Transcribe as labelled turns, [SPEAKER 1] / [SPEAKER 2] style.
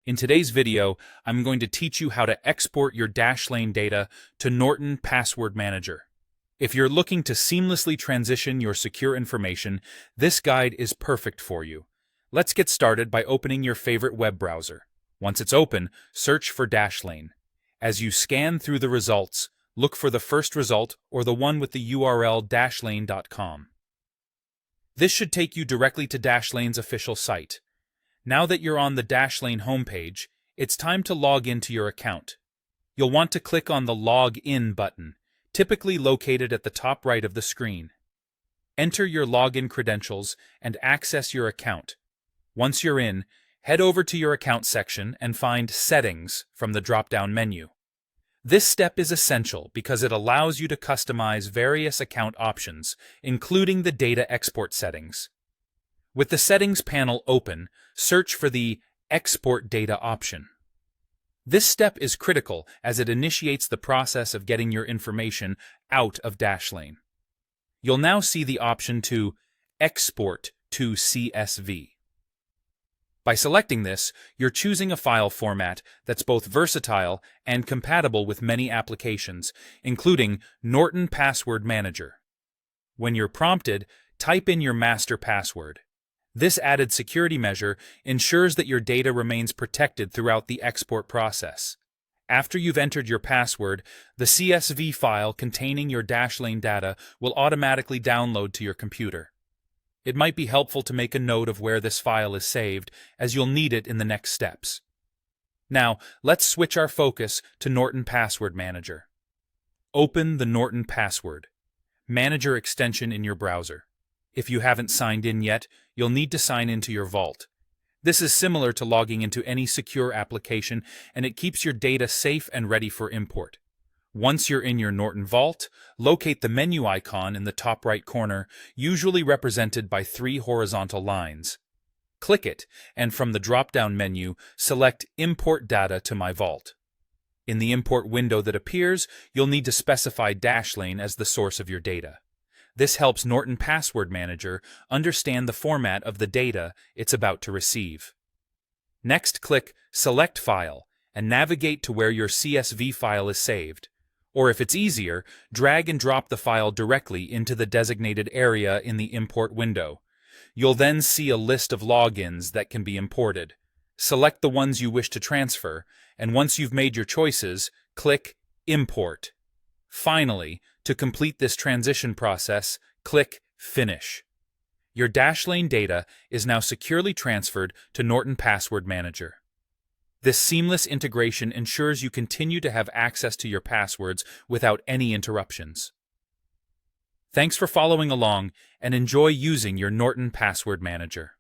[SPEAKER 1] In today's video, I'm going to teach you how to export your Dashlane data to Norton Password Manager. If you're looking to seamlessly transition your secure information, this guide is perfect for you. Let's get started by opening your favorite web browser. Once it's open, search for Dashlane. As you scan through the results, look for the first result or the one with the URL dashlane.com. This should take you directly to Dashlane's official site. Now that you're on the Dashlane homepage, it's time to log into your account. You'll want to click on the Log In button, typically located at the top right of the screen. Enter your login credentials and access your account. Once you're in, head over to your account section and find Settings from the drop-down menu. This step is essential because it allows you to customize various account options, including the data export settings. With the Settings panel open, search for the Export Data option. This step is critical as it initiates the process of getting your information out of Dashlane. You'll now see the option to Export to CSV. By selecting this, you're choosing a file format that's both versatile and compatible with many applications, including Norton Password Manager. When you're prompted, type in your master password. This added security measure ensures that your data remains protected throughout the export process. After you've entered your password, the CSV file containing your Dashlane data will automatically download to your computer. It might be helpful to make a note of where this file is saved, as you'll need it in the next steps. Now, let's switch our focus to Norton Password Manager. Open the Norton Password Manager extension in your browser. If you haven't signed in yet, you'll need to sign into your vault. This is similar to logging into any secure application, and it keeps your data safe and ready for import. Once you're in your Norton Vault, locate the menu icon in the top right corner, usually represented by 3 horizontal lines. Click it, and from the drop-down menu, select Import Data to My Vault. In the import window that appears, you'll need to specify Dashlane as the source of your data. This helps Norton Password Manager understand the format of the data it's about to receive. Next, click Select File and navigate to where your CSV file is saved. Or if it's easier, drag and drop the file directly into the designated area in the import window. You'll then see a list of logins that can be imported. Select the ones you wish to transfer, and once you've made your choices, click Import. Finally, to complete this transition process, click Finish. Your Dashlane data is now securely transferred to Norton Password Manager. This seamless integration ensures you continue to have access to your passwords without any interruptions. Thanks for following along, and enjoy using your Norton Password Manager.